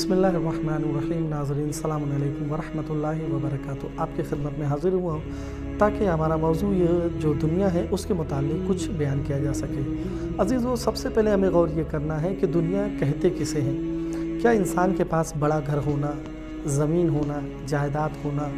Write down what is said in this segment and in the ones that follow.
बिस्मिल्लाहिर्रहमानिर्रहीम। नाज़रीन अस्सलामु अलैकुम वरहमतुल्लाहि वबरकातुहू। आपकी खिदमत में हाज़िर हुआ हूँ ताकि हमारा मौजू ये जो दुनिया है उसके मुतालिक कुछ बयान किया जा सके। अज़ीज़ों, सबसे पहले हमें गौर ये करना है कि दुनिया कहते किसे हैं। क्या इंसान के पास बड़ा घर होना, ज़मीन होना, जायदाद होना,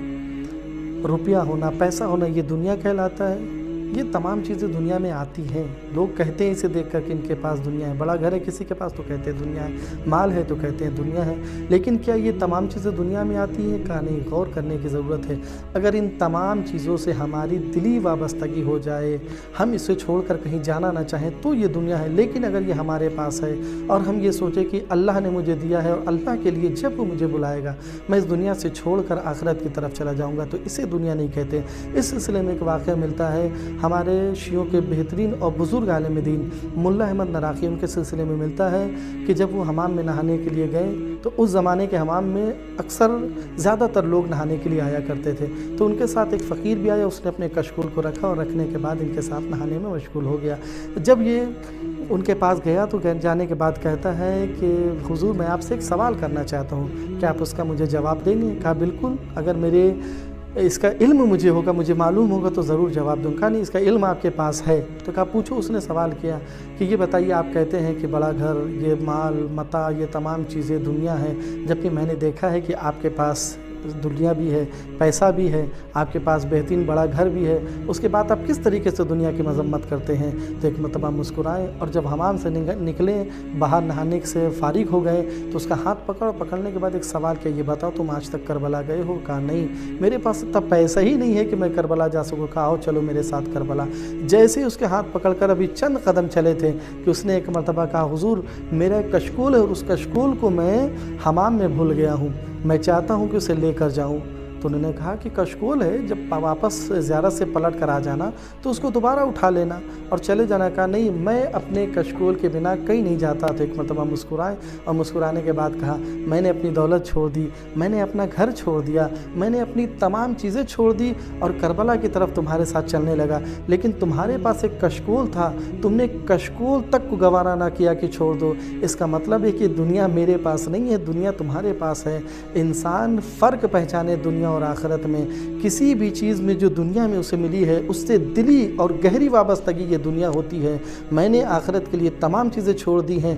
रुपया होना, पैसा होना, ये दुनिया कहलाता है? ये तमाम चीज़ें दुनिया में आती हैं। लोग कहते हैं इसे देख कर कि इनके पास दुनिया है। बड़ा घर है किसी के पास तो कहते हैं दुनिया है, माल है तो कहते हैं दुनिया है। लेकिन क्या ये तमाम चीज़ें दुनिया में आती हैं? कहा नहीं, गौर करने की ज़रूरत है। अगर इन तमाम चीज़ों से हमारी दिली वाबस्तगी हो जाए, हम इसे छोड़कर कहीं जाना ना चाहें तो ये दुनिया है। लेकिन अगर ये हमारे पास है और हम ये सोचें कि अल्लाह ने मुझे दिया है और अल्लाह के लिए जब वो मुझे बुलाएगा मैं इस दुनिया से छोड़कर आखिरत की तरफ चला जाऊँगा, तो इसे दुनिया नहीं कहते। इस सिलसिले में एक वाक़या मिलता है हमारे शियों के बेहतरीन और बुज़ुर्ग आलिम दीन मुल्ला अहमद नराक़ी, उनके सिलसिले में मिलता है कि जब वो हमाम में नहाने के लिए गए तो उस ज़माने के हमाम में अक्सर ज़्यादातर लोग नहाने के लिए आया करते थे। तो उनके साथ एक फ़कीर भी आया, उसने अपने कशकूल को रखा और रखने के बाद इनके साथ नहाने में मशगूल हो गया। जब ये उनके पास गया तो जाने के बाद कहता है कि हुज़ूर, मैं आपसे एक सवाल करना चाहता हूँ, क्या आप उसका मुझे जवाब देंगे? कहा बिल्कुल, अगर मेरे इसका इल्म मुझे होगा, मुझे मालूम होगा तो ज़रूर जवाब दूँगा। नहीं, इसका इल्म आपके पास है? तो कहा पूछो। उसने सवाल किया कि ये बताइए, आप कहते हैं कि बड़ा घर, ये माल मता, ये तमाम चीज़ें दुनिया है, जबकि मैंने देखा है कि आपके पास दुनिया भी है, पैसा भी है, आपके पास बेहतरीन बड़ा घर भी है, उसके बाद आप किस तरीके से दुनिया की मजम्मत करते हैं? तो एक मरतबा मुस्कुराए और जब हमाम से निकले, बाहर नहाने से फारिग हो गए तो उसका हाथ पकड़ने के बाद एक सवाल किया, ये बताओ तुम आज तक करबला गए हो? कहा नहीं, मेरे पास इतना पैसा ही नहीं है कि मैं करबला जा सकूँ। कहा आओ चलो मेरे साथ करबला। जैसे ही उसके हाथ पकड़कर अभी चंद कदम चले थे कि उसने एक मरतबा कहा, हुजूर मेरा एक कशकूल है और उस कशकूल को मैं हमाम में भूल गया हूँ, मैं चाहता हूँ कि उसे लेकर जाऊँ। तो उन्होंने कहा कि कशकूल है, जब वापस ज़ियारत से पलट कर आ जाना तो उसको दोबारा उठा लेना और चले जाना। कहा नहीं, मैं अपने कशकूल के बिना कहीं नहीं जाता। तो एक मरतबा मुस्कुराए और मुस्कुराने के बाद कहा, मैंने अपनी दौलत छोड़ दी, मैंने अपना घर छोड़ दिया, मैंने अपनी तमाम चीज़ें छोड़ दी और करबला की तरफ तुम्हारे साथ चलने लगा। लेकिन तुम्हारे पास एक कशकूल था, तुमने कशकूल तक को गवारा ना किया कि छोड़ दो। इसका मतलब है कि दुनिया मेरे पास नहीं है, दुनिया तुम्हारे पास है। इंसान फ़र्क पहचाने दुनिया और आखिरत में। किसी भी चीज़ में जो दुनिया में उसे मिली है उससे दिली और गहरी वाबस्तगी ये दुनिया होती है। मैंने आखिरत के लिए तमाम चीज़ें छोड़ दी हैं।